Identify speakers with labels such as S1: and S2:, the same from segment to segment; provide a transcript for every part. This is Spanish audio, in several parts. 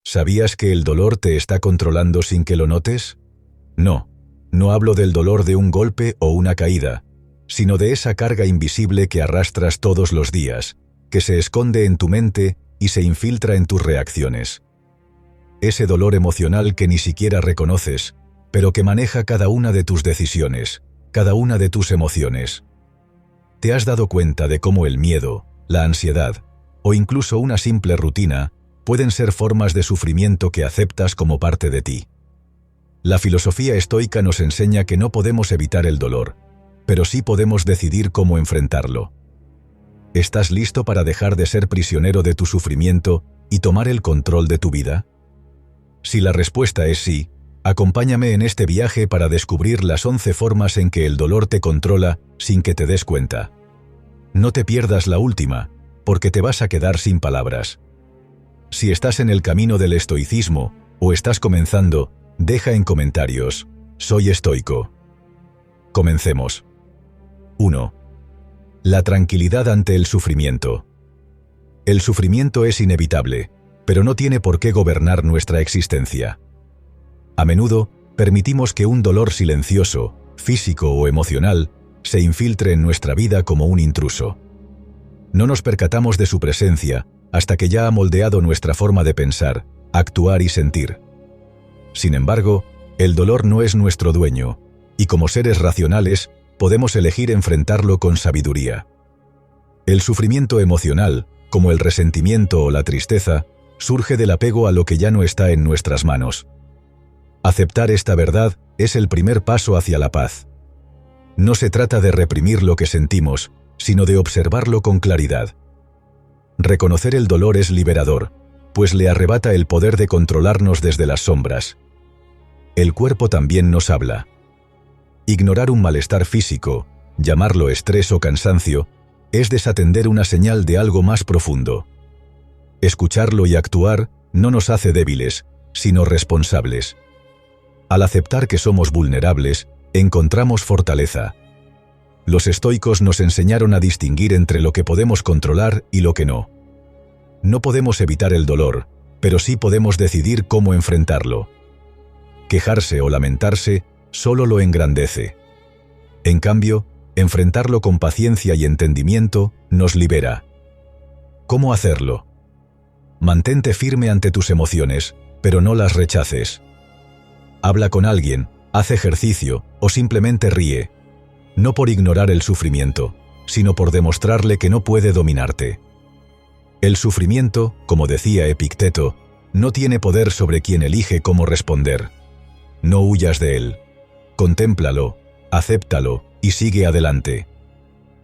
S1: ¿Sabías que el dolor te está controlando sin que lo notes? No hablo del dolor de un golpe o una caída, sino de esa carga invisible que arrastras todos los días, que se esconde en tu mente y se infiltra en tus reacciones. Ese dolor emocional que ni siquiera reconoces, pero que maneja cada una de tus decisiones, cada una de tus emociones. ¿Te has dado cuenta de cómo el miedo, la ansiedad, o incluso una simple rutina, pueden ser formas de sufrimiento que aceptas como parte de ti? La filosofía estoica nos enseña que no podemos evitar el dolor, pero sí podemos decidir cómo enfrentarlo. ¿Estás listo para dejar de ser prisionero de tu sufrimiento y tomar el control de tu vida? Si la respuesta es sí, acompáñame en este viaje para descubrir las 11 formas en que el dolor te controla sin que te des cuenta. No te pierdas la última, porque te vas a quedar sin palabras. Si estás en el camino del estoicismo o estás comenzando, deja en comentarios: soy estoico. Comencemos. 1. La tranquilidad ante el sufrimiento. El sufrimiento es inevitable, pero no tiene por qué gobernar nuestra existencia. A menudo, permitimos que un dolor silencioso, físico o emocional, se infiltre en nuestra vida como un intruso. No nos percatamos de su presencia hasta que ya ha moldeado nuestra forma de pensar, actuar y sentir. Sin embargo, el dolor no es nuestro dueño, y como seres racionales, podemos elegir enfrentarlo con sabiduría. El sufrimiento emocional, como el resentimiento o la tristeza, surge del apego a lo que ya no está en nuestras manos. Aceptar esta verdad es el primer paso hacia la paz. No se trata de reprimir lo que sentimos, sino de observarlo con claridad. Reconocer el dolor es liberador, pues le arrebata el poder de controlarnos desde las sombras. El cuerpo también nos habla. Ignorar un malestar físico, llamarlo estrés o cansancio, es desatender una señal de algo más profundo. Escucharlo y actuar no nos hace débiles, sino responsables. Al aceptar que somos vulnerables, encontramos fortaleza. Los estoicos nos enseñaron a distinguir entre lo que podemos controlar y lo que no. No podemos evitar el dolor, pero sí podemos decidir cómo enfrentarlo. Quejarse o lamentarse solo lo engrandece. En cambio, enfrentarlo con paciencia y entendimiento nos libera. ¿Cómo hacerlo? Mantente firme ante tus emociones, pero no las rechaces. Habla con alguien, haz ejercicio o simplemente ríe. No por ignorar el sufrimiento, sino por demostrarle que no puede dominarte. El sufrimiento, como decía Epicteto, no tiene poder sobre quien elige cómo responder. No huyas de él. Contémplalo, acéptalo y sigue adelante.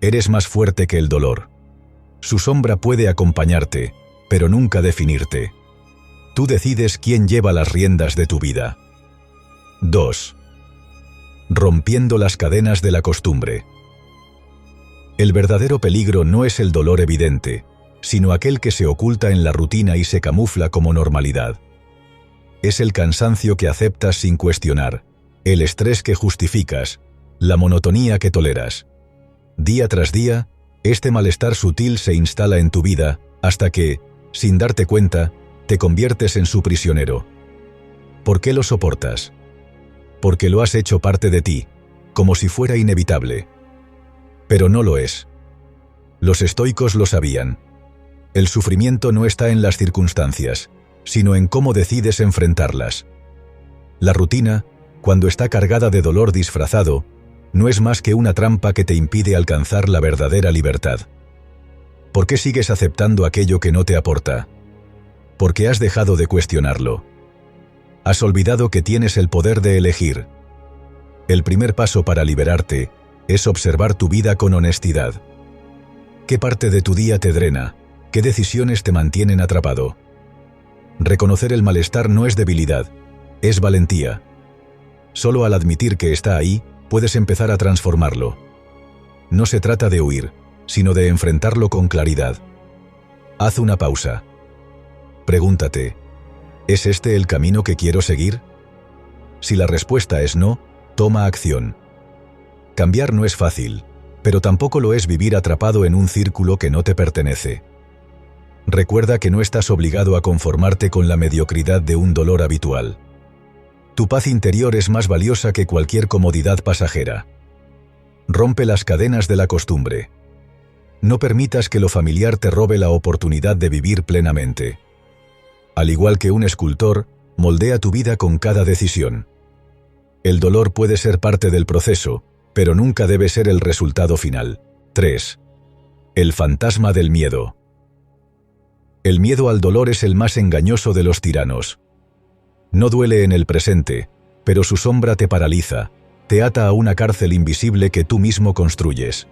S1: Eres más fuerte que el dolor. Su sombra puede acompañarte, pero nunca definirte. Tú decides quién lleva las riendas de tu vida. 2. Rompiendo las cadenas de la costumbre. El verdadero peligro no es el dolor evidente, sino aquel que se oculta en la rutina y se camufla como normalidad. Es el cansancio que aceptas sin cuestionar, el estrés que justificas, la monotonía que toleras. Día tras día, este malestar sutil se instala en tu vida hasta que, sin darte cuenta, te conviertes en su prisionero. ¿Por qué lo soportas? Porque lo has hecho parte de ti, como si fuera inevitable. Pero no lo es. Los estoicos lo sabían. El sufrimiento no está en las circunstancias, sino en cómo decides enfrentarlas. La rutina, cuando está cargada de dolor disfrazado, no es más que una trampa que te impide alcanzar la verdadera libertad. ¿Por qué sigues aceptando aquello que no te aporta? Porque has dejado de cuestionarlo. Has olvidado que tienes el poder de elegir. El primer paso para liberarte es observar tu vida con honestidad. ¿Qué parte de tu día te drena? ¿Qué decisiones te mantienen atrapado? Reconocer el malestar no es debilidad, es valentía. Solo al admitir que está ahí, puedes empezar a transformarlo. No se trata de huir, sino de enfrentarlo con claridad. Haz una pausa. Pregúntate, ¿es este el camino que quiero seguir? Si la respuesta es no, toma acción. Cambiar no es fácil, pero tampoco lo es vivir atrapado en un círculo que no te pertenece. Recuerda que no estás obligado a conformarte con la mediocridad de un dolor habitual. Tu paz interior es más valiosa que cualquier comodidad pasajera. Rompe las cadenas de la costumbre. No permitas que lo familiar te robe la oportunidad de vivir plenamente. Al igual que un escultor, moldea tu vida con cada decisión. El dolor puede ser parte del proceso, pero nunca debe ser el resultado final. 3. El fantasma del miedo. El miedo al dolor es el más engañoso de los tiranos. No duele en el presente, pero su sombra te paraliza, te ata a una cárcel invisible que tú mismo construyes.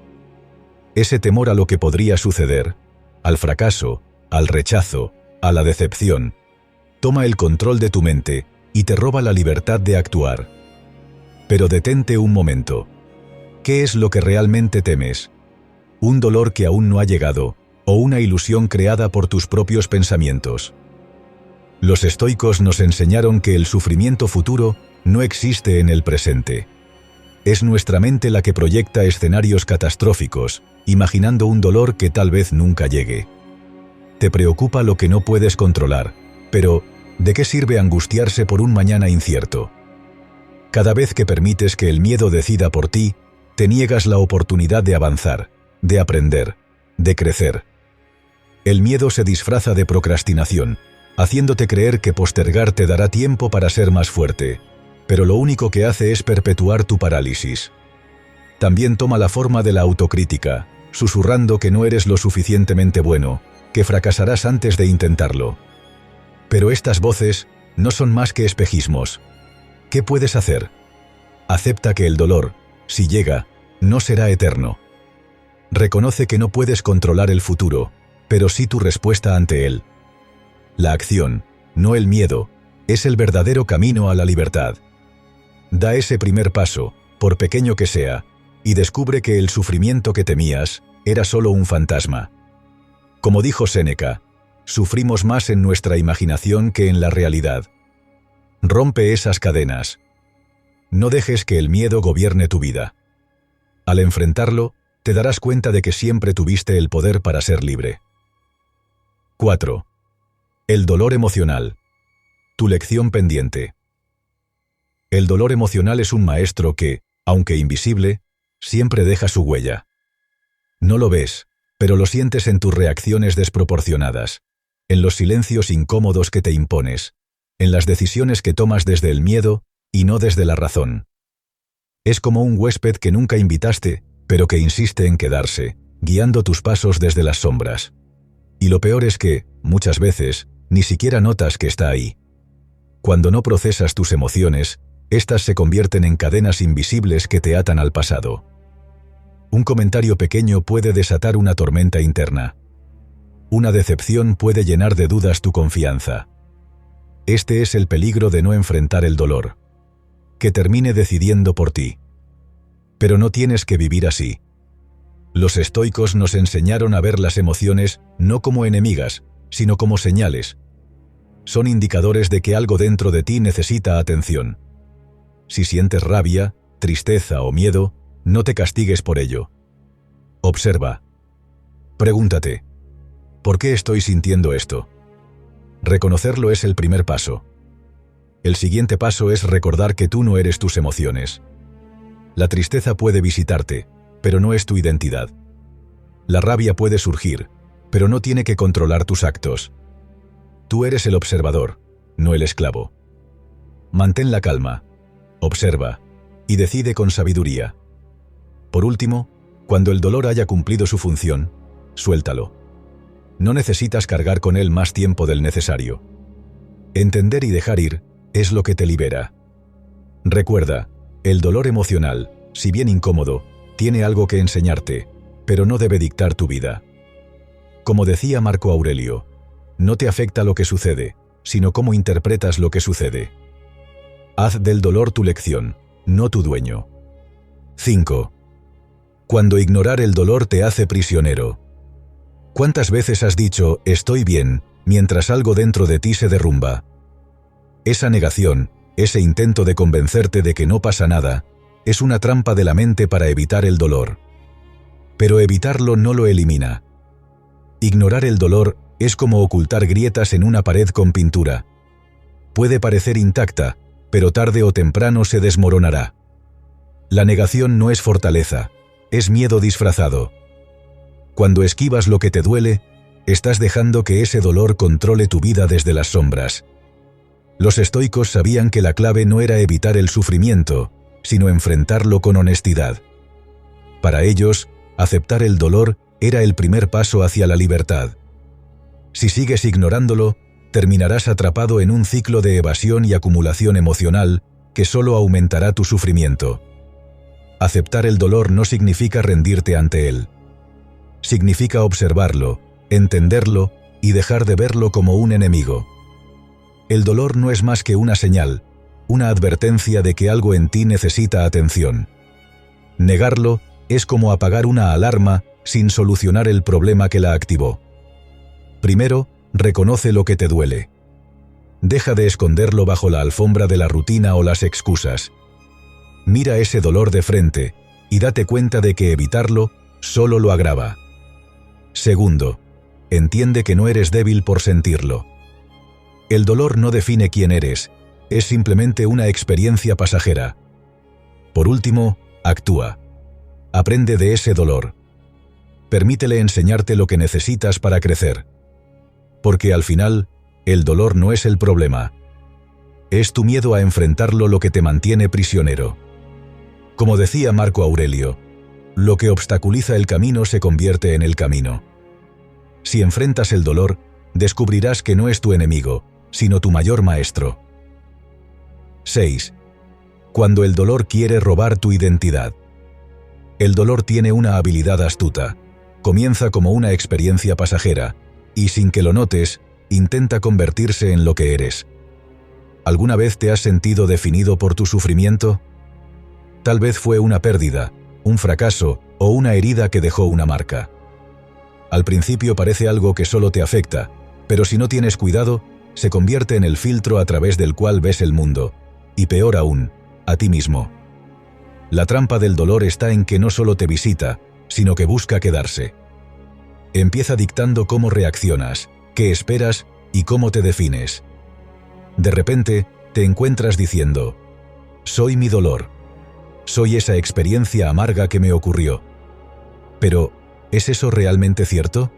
S1: Ese temor a lo que podría suceder, al fracaso, al rechazo, a la decepción, toma el control de tu mente y te roba la libertad de actuar. Pero detente un momento. ¿Qué es lo que realmente temes? ¿Un dolor que aún no ha llegado, o una ilusión creada por tus propios pensamientos? Los estoicos nos enseñaron que el sufrimiento futuro no existe en el presente. Es nuestra mente la que proyecta escenarios catastróficos, imaginando un dolor que tal vez nunca llegue. Te preocupa lo que no puedes controlar, pero ¿de qué sirve angustiarse por un mañana incierto? Cada vez que permites que el miedo decida por ti, te niegas la oportunidad de avanzar, de aprender, de crecer. El miedo se disfraza de procrastinación, haciéndote creer que postergar te dará tiempo para ser más fuerte, pero lo único que hace es perpetuar tu parálisis. También toma la forma de la autocrítica, susurrando que no eres lo suficientemente bueno, que fracasarás antes de intentarlo. Pero estas voces no son más que espejismos. ¿Qué puedes hacer? Acepta que el dolor, si llega, no será eterno. Reconoce que no puedes controlar el futuro, pero sí tu respuesta ante él. La acción, no el miedo, es el verdadero camino a la libertad. Da ese primer paso, por pequeño que sea, y descubre que el sufrimiento que temías era solo un fantasma. Como dijo Séneca, sufrimos más en nuestra imaginación que en la realidad. Rompe esas cadenas. No dejes que el miedo gobierne tu vida. Al enfrentarlo, te darás cuenta de que siempre tuviste el poder para ser libre. 4. El dolor emocional. Tu lección pendiente. El dolor emocional es un maestro que, aunque invisible, siempre deja su huella. No lo ves, pero lo sientes en tus reacciones desproporcionadas, en los silencios incómodos que te impones, en las decisiones que tomas desde el miedo y no desde la razón. Es como un huésped que nunca invitaste, pero que insiste en quedarse, guiando tus pasos desde las sombras. Y lo peor es que, muchas veces, ni siquiera notas que está ahí. Cuando no procesas tus emociones, estas se convierten en cadenas invisibles que te atan al pasado. Un comentario pequeño puede desatar una tormenta interna. Una decepción puede llenar de dudas tu confianza. Este es el peligro de no enfrentar el dolor. Que termine decidiendo por ti. Pero no tienes que vivir así. Los estoicos nos enseñaron a ver las emociones no como enemigas, sino como señales. Son indicadores de que algo dentro de ti necesita atención. Si sientes rabia, tristeza o miedo, no te castigues por ello. Observa. Pregúntate, ¿por qué estoy sintiendo esto? Reconocerlo es el primer paso. El siguiente paso es recordar que tú no eres tus emociones. La tristeza puede visitarte, pero no es tu identidad. La rabia puede surgir, pero no tiene que controlar tus actos. Tú eres el observador, no el esclavo. Mantén la calma, observa, y decide con sabiduría. Por último, cuando el dolor haya cumplido su función, suéltalo. No necesitas cargar con él más tiempo del necesario. Entender y dejar ir es lo que te libera. Recuerda, el dolor emocional, si bien incómodo, tiene algo que enseñarte, pero no debe dictar tu vida. Como decía Marco Aurelio, no te afecta lo que sucede, sino cómo interpretas lo que sucede. Haz del dolor tu lección, no tu dueño. 5. Cuando ignorar el dolor te hace prisionero. ¿Cuántas veces has dicho «estoy bien» mientras algo dentro de ti se derrumba? Esa negación, ese intento de convencerte de que no pasa nada, es una trampa de la mente para evitar el dolor. Pero evitarlo no lo elimina. Ignorar el dolor Es como ocultar grietas en una pared con pintura. Puede parecer intacta, pero tarde o temprano se desmoronará. La negación no es fortaleza, es miedo disfrazado. Cuando esquivas lo que te duele, estás dejando que ese dolor controle tu vida desde las sombras. Los estoicos sabían que la clave no era evitar el sufrimiento, sino enfrentarlo con honestidad. Para ellos, aceptar el dolor era el primer paso hacia la libertad. Si sigues ignorándolo, terminarás atrapado en un ciclo de evasión y acumulación emocional que solo aumentará tu sufrimiento. Aceptar el dolor no significa rendirte ante él. Significa observarlo, entenderlo y dejar de verlo como un enemigo. El dolor no es más que una señal, una advertencia de que algo en ti necesita atención. Negarlo es como apagar una alarma sin solucionar el problema que la activó. Primero, reconoce lo que te duele. Deja de esconderlo bajo la alfombra de la rutina o las excusas. Mira ese dolor de frente y date cuenta de que evitarlo solo lo agrava. Segundo, entiende que no eres débil por sentirlo. El dolor no define quién eres, es simplemente una experiencia pasajera. Por último, actúa. Aprende de ese dolor. Permítele enseñarte lo que necesitas para crecer. Porque al final, el dolor no es el problema. Es tu miedo a enfrentarlo lo que te mantiene prisionero. Como decía Marco Aurelio, lo que obstaculiza el camino se convierte en el camino. Si enfrentas el dolor, descubrirás que no es tu enemigo, sino tu mayor maestro. 6. Cuando el dolor quiere robar tu identidad. El dolor tiene una habilidad astuta. Comienza como una experiencia pasajera, y sin que lo notes, intenta convertirse en lo que eres. ¿Alguna vez te has sentido definido por tu sufrimiento? Tal vez fue una pérdida, un fracaso o una herida que dejó una marca. Al principio parece algo que solo te afecta, pero si no tienes cuidado, se convierte en el filtro a través del cual ves el mundo, y peor aún, a ti mismo. La trampa del dolor está en que no solo te visita, sino que busca quedarse. Empieza dictando cómo reaccionas, qué esperas y cómo te defines. De repente, te encuentras diciendo: soy mi dolor. Soy esa experiencia amarga que me ocurrió. Pero, ¿es eso realmente cierto?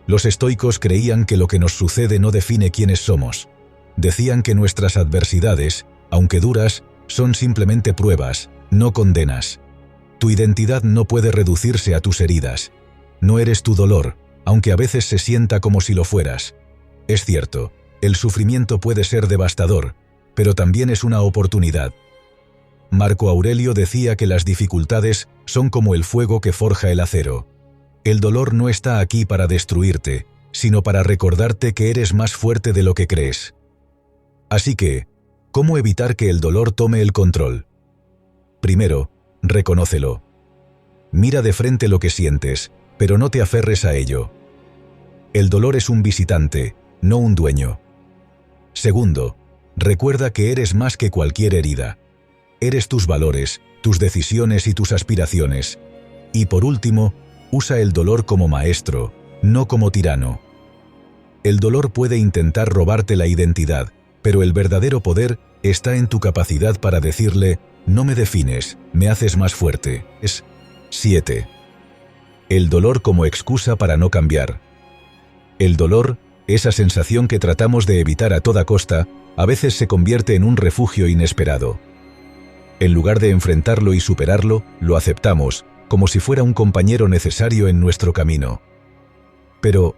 S1: Los estoicos creían que lo que nos sucede no define quiénes somos. Decían que nuestras adversidades, aunque duras, son simplemente pruebas, no condenas. Tu identidad no puede reducirse a tus heridas. No eres tu dolor, aunque a veces se sienta como si lo fueras. Es cierto, el sufrimiento puede ser devastador, pero también es una oportunidad. Marco Aurelio decía que las dificultades son como el fuego que forja el acero. El dolor no está aquí para destruirte, sino para recordarte que eres más fuerte de lo que crees. Así que, ¿cómo evitar que el dolor tome el control? Primero, reconócelo. Mira de frente lo que sientes, pero no te aferres a ello. El dolor es un visitante, no un dueño. Segundo, recuerda que eres más que cualquier herida. Eres tus valores, tus decisiones y tus aspiraciones. Y por último, usa el dolor como maestro, no como tirano. El dolor puede intentar robarte la identidad, pero el verdadero poder está en tu capacidad para decirle: no me defines, me haces más fuerte. 7. El dolor como excusa para no cambiar. El dolor, esa sensación que tratamos de evitar a toda costa, a veces se convierte en un refugio inesperado. En lugar de enfrentarlo y superarlo, lo aceptamos, como si fuera un compañero necesario en nuestro camino. Pero,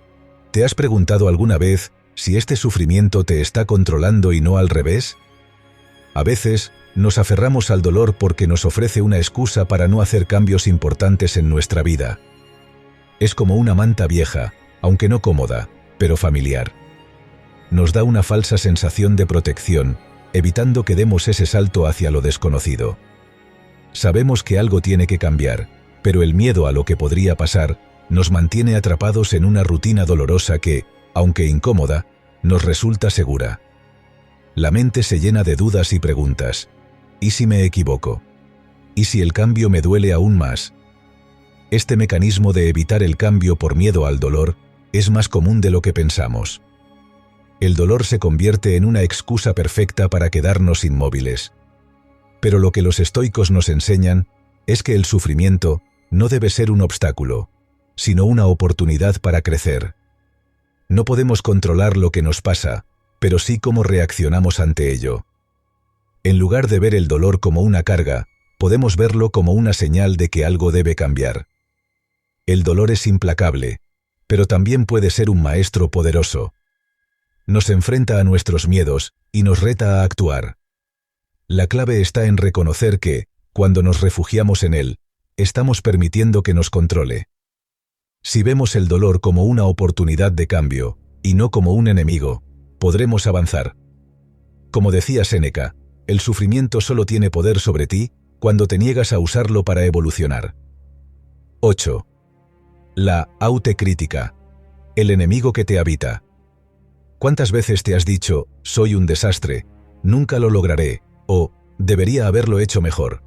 S1: ¿te has preguntado alguna vez si este sufrimiento te está controlando y no al revés? A veces, nos aferramos al dolor porque nos ofrece una excusa para no hacer cambios importantes en nuestra vida. Es como una manta vieja, aunque no cómoda, pero familiar. Nos da una falsa sensación de protección, evitando que demos ese salto hacia lo desconocido. Sabemos que algo tiene que cambiar, pero el miedo a lo que podría pasar nos mantiene atrapados en una rutina dolorosa que, aunque incómoda, nos resulta segura. La mente se llena de dudas y preguntas. ¿Y si me equivoco? ¿Y si el cambio me duele aún más? Este mecanismo de evitar el cambio por miedo al dolor es más común de lo que pensamos. El dolor se convierte en una excusa perfecta para quedarnos inmóviles. Pero lo que los estoicos nos enseñan es que el sufrimiento no debe ser un obstáculo, sino una oportunidad para crecer. No podemos controlar lo que nos pasa, pero sí cómo reaccionamos ante ello. En lugar de ver el dolor como una carga, podemos verlo como una señal de que algo debe cambiar. El dolor es implacable, pero también puede ser un maestro poderoso. Nos enfrenta a nuestros miedos y nos reta a actuar. La clave está en reconocer que, cuando nos refugiamos en él, estamos permitiendo que nos controle. Si vemos el dolor como una oportunidad de cambio, y no como un enemigo, podremos avanzar. Como decía Séneca, el sufrimiento solo tiene poder sobre ti cuando te niegas a usarlo para evolucionar. 8. La autocrítica. El enemigo que te habita. ¿Cuántas veces te has dicho, soy un desastre, nunca lo lograré, o debería haberlo hecho mejor?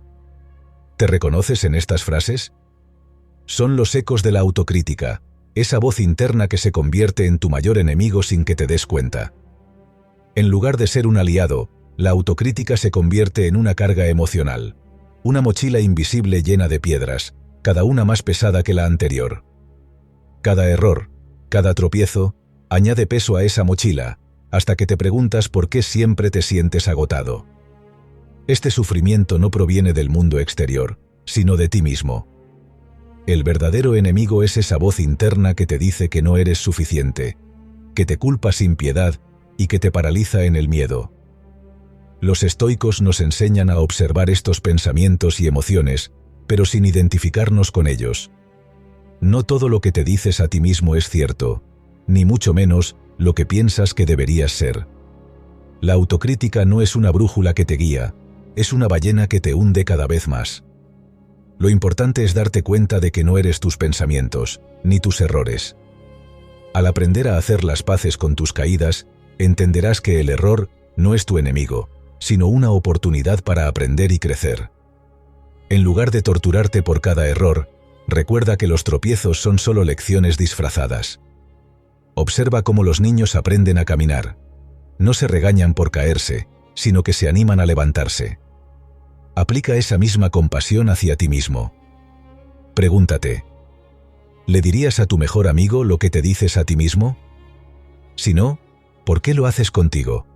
S1: ¿Te reconoces en estas frases? Son los ecos de la autocrítica, esa voz interna que se convierte en tu mayor enemigo sin que te des cuenta. En lugar de ser un aliado, la autocrítica se convierte en una carga emocional, una mochila invisible llena de piedras, cada una más pesada que la anterior. Cada error, cada tropiezo, añade peso a esa mochila, hasta que te preguntas por qué siempre te sientes agotado. Este sufrimiento no proviene del mundo exterior, sino de ti mismo. El verdadero enemigo es esa voz interna que te dice que no eres suficiente, que te culpa sin piedad y que te paraliza en el miedo. Los estoicos nos enseñan a observar estos pensamientos y emociones, pero sin identificarnos con ellos. No todo lo que te dices a ti mismo es cierto, ni mucho menos lo que piensas que deberías ser. La autocrítica no es una brújula que te guía, es una ballena que te hunde cada vez más. Lo importante es darte cuenta de que no eres tus pensamientos, ni tus errores. Al aprender a hacer las paces con tus caídas, entenderás que el error no es tu enemigo, sino una oportunidad para aprender y crecer. En lugar de torturarte por cada error, recuerda que los tropiezos son solo lecciones disfrazadas. Observa cómo los niños aprenden a caminar. No se regañan por caerse, sino que se animan a levantarse. Aplica esa misma compasión hacia ti mismo. Pregúntate, ¿le dirías a tu mejor amigo lo que te dices a ti mismo? Si no, ¿por qué lo haces contigo?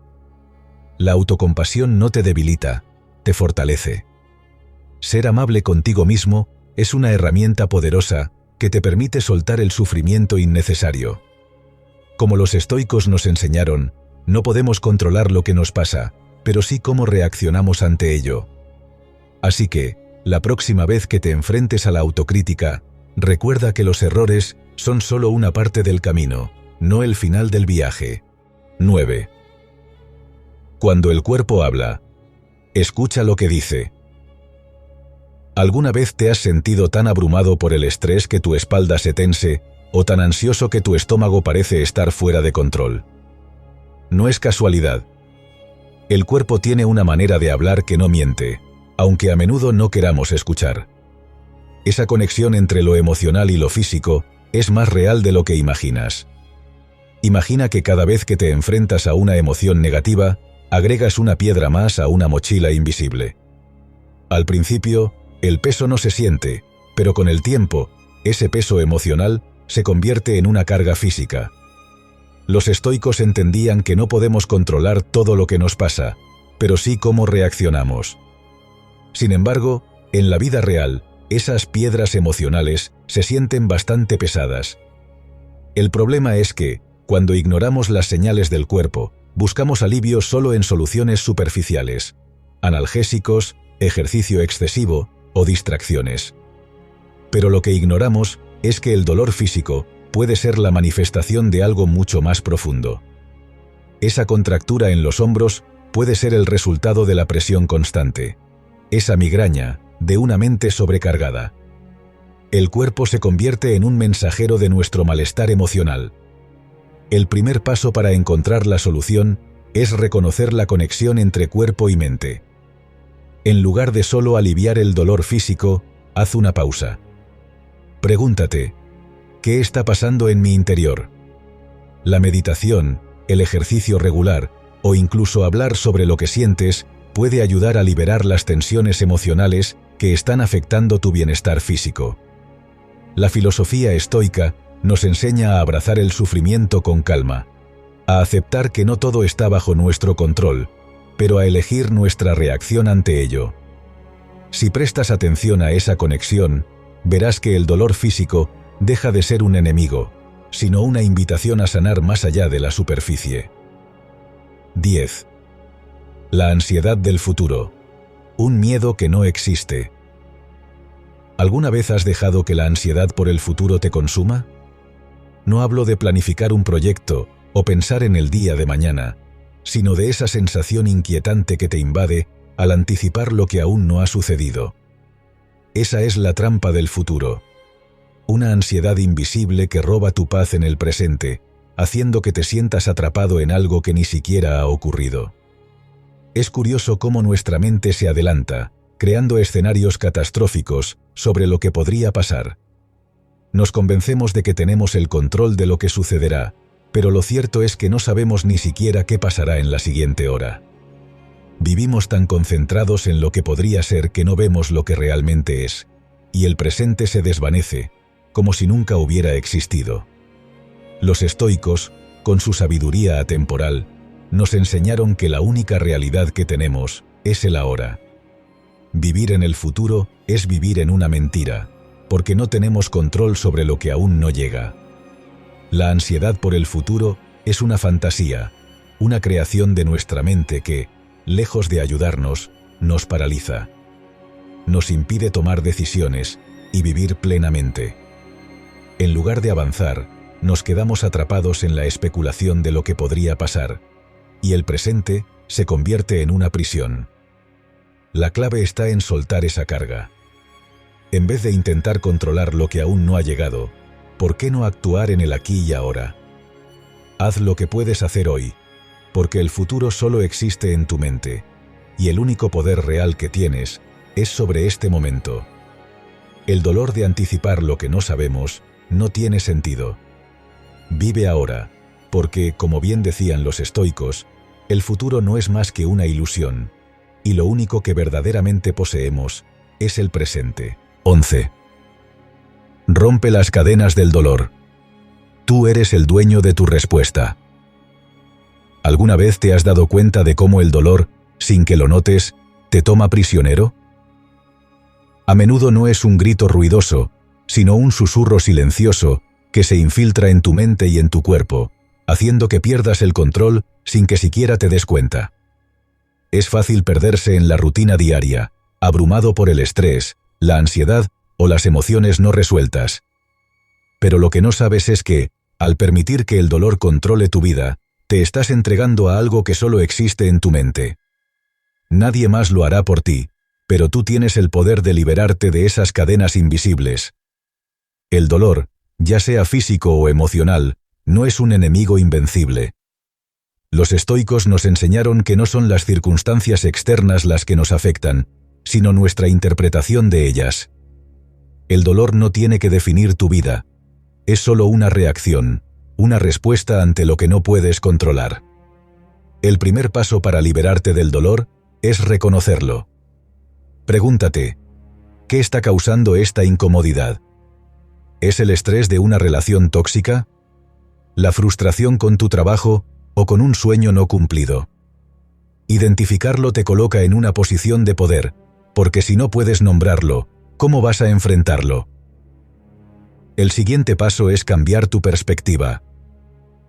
S1: La autocompasión no te debilita, te fortalece. Ser amable contigo mismo es una herramienta poderosa que te permite soltar el sufrimiento innecesario. Como los estoicos nos enseñaron, no podemos controlar lo que nos pasa, pero sí cómo reaccionamos ante ello. Así que, la próxima vez que te enfrentes a la autocrítica, recuerda que los errores son solo una parte del camino, no el final del viaje. 9. Cuando el cuerpo habla, escucha lo que dice. ¿Alguna vez te has sentido tan abrumado por el estrés que tu espalda se tense, o tan ansioso que tu estómago parece estar fuera de control? No es casualidad. El cuerpo tiene una manera de hablar que no miente, aunque a menudo no queramos escuchar. Esa conexión entre lo emocional y lo físico es más real de lo que imaginas. Imagina que cada vez que te enfrentas a una emoción negativa, agregas una piedra más a una mochila invisible. Al principio, el peso no se siente, pero con el tiempo, ese peso emocional se convierte en una carga física. Los estoicos entendían que no podemos controlar todo lo que nos pasa, pero sí cómo reaccionamos. Sin embargo, en la vida real, esas piedras emocionales se sienten bastante pesadas. El problema es que, cuando ignoramos las señales del cuerpo, buscamos alivio solo en soluciones superficiales, analgésicos, ejercicio excesivo o distracciones. Pero lo que ignoramos es que el dolor físico puede ser la manifestación de algo mucho más profundo. Esa contractura en los hombros puede ser el resultado de la presión constante. Esa migraña, de una mente sobrecargada. El cuerpo se convierte en un mensajero de nuestro malestar emocional. El primer paso para encontrar la solución es reconocer la conexión entre cuerpo y mente. En lugar de solo aliviar el dolor físico, haz una pausa. Pregúntate, ¿qué está pasando en mi interior? La meditación, el ejercicio regular, o incluso hablar sobre lo que sientes, puede ayudar a liberar las tensiones emocionales que están afectando tu bienestar físico. La filosofía estoica nos enseña a abrazar el sufrimiento con calma, a aceptar que no todo está bajo nuestro control, pero a elegir nuestra reacción ante ello. Si prestas atención a esa conexión, verás que el dolor físico deja de ser un enemigo, sino una invitación a sanar más allá de la superficie. 10. La ansiedad del futuro. Un miedo que no existe. ¿Alguna vez has dejado que la ansiedad por el futuro te consuma? No hablo de planificar un proyecto o pensar en el día de mañana, sino de esa sensación inquietante que te invade al anticipar lo que aún no ha sucedido. Esa es la trampa del futuro. Una ansiedad invisible que roba tu paz en el presente, haciendo que te sientas atrapado en algo que ni siquiera ha ocurrido. Es curioso cómo nuestra mente se adelanta, creando escenarios catastróficos sobre lo que podría pasar. Nos convencemos de que tenemos el control de lo que sucederá, pero lo cierto es que no sabemos ni siquiera qué pasará en la siguiente hora. Vivimos tan concentrados en lo que podría ser que no vemos lo que realmente es, y el presente se desvanece, como si nunca hubiera existido. Los estoicos, con su sabiduría atemporal, nos enseñaron que la única realidad que tenemos es el ahora. Vivir en el futuro es vivir en una mentira, porque no tenemos control sobre lo que aún no llega. La ansiedad por el futuro es una fantasía, una creación de nuestra mente que, lejos de ayudarnos, nos paraliza. Nos impide tomar decisiones y vivir plenamente. En lugar de avanzar, nos quedamos atrapados en la especulación de lo que podría pasar, y el presente se convierte en una prisión. La clave está en soltar esa carga. En vez de intentar controlar lo que aún no ha llegado, ¿por qué no actuar en el aquí y ahora? Haz lo que puedes hacer hoy, porque el futuro solo existe en tu mente, y el único poder real que tienes es sobre este momento. El dolor de anticipar lo que no sabemos no tiene sentido. Vive ahora, porque, como bien decían los estoicos, el futuro no es más que una ilusión, y lo único que verdaderamente poseemos es el presente. 11. Rompe las cadenas del dolor. Tú eres el dueño de tu respuesta. ¿Alguna vez te has dado cuenta de cómo el dolor, sin que lo notes, te toma prisionero? A menudo no es un grito ruidoso, sino un susurro silencioso que se infiltra en tu mente y en tu cuerpo, haciendo que pierdas el control sin que siquiera te des cuenta. Es fácil perderse en la rutina diaria, abrumado por el estrés, la ansiedad o las emociones no resueltas. Pero lo que no sabes es que, al permitir que el dolor controle tu vida, te estás entregando a algo que solo existe en tu mente. Nadie más lo hará por ti, pero tú tienes el poder de liberarte de esas cadenas invisibles. El dolor, ya sea físico o emocional, no es un enemigo invencible. Los estoicos nos enseñaron que no son las circunstancias externas las que nos afectan, sino nuestra interpretación de ellas. El dolor no tiene que definir tu vida. Es solo una reacción, una respuesta ante lo que no puedes controlar. El primer paso para liberarte del dolor es reconocerlo. Pregúntate, ¿qué está causando esta incomodidad? ¿Es el estrés de una relación tóxica? ¿La frustración con tu trabajo o con un sueño no cumplido? Identificarlo te coloca en una posición de poder, porque si no puedes nombrarlo, ¿cómo vas a enfrentarlo? El siguiente paso es cambiar tu perspectiva.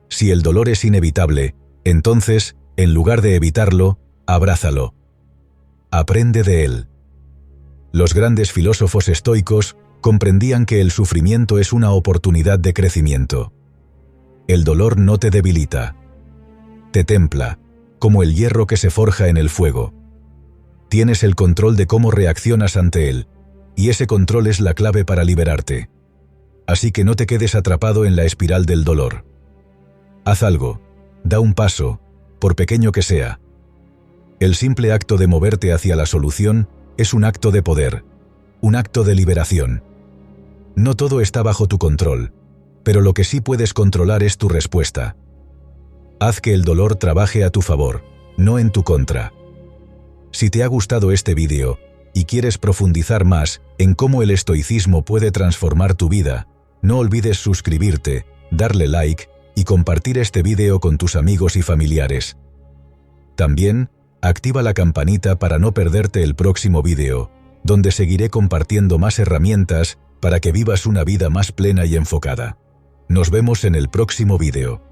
S1: Si el dolor es inevitable, entonces, en lugar de evitarlo, abrázalo. Aprende de él. Los grandes filósofos estoicos comprendían que el sufrimiento es una oportunidad de crecimiento. El dolor no te debilita. Te templa, como el hierro que se forja en el fuego. Tienes el control de cómo reaccionas ante él, y ese control es la clave para liberarte. Así que no te quedes atrapado en la espiral del dolor. Haz algo, da un paso, por pequeño que sea. El simple acto de moverte hacia la solución es un acto de poder, un acto de liberación. No todo está bajo tu control, pero lo que sí puedes controlar es tu respuesta, Haz que el dolor trabaje a tu favor, no en tu contra. Si te ha gustado este vídeo y quieres profundizar más en cómo el estoicismo puede transformar tu vida, no olvides suscribirte, darle like y compartir este vídeo con tus amigos y familiares. También, activa la campanita para no perderte el próximo vídeo, donde seguiré compartiendo más herramientas para que vivas una vida más plena y enfocada. Nos vemos en el próximo vídeo.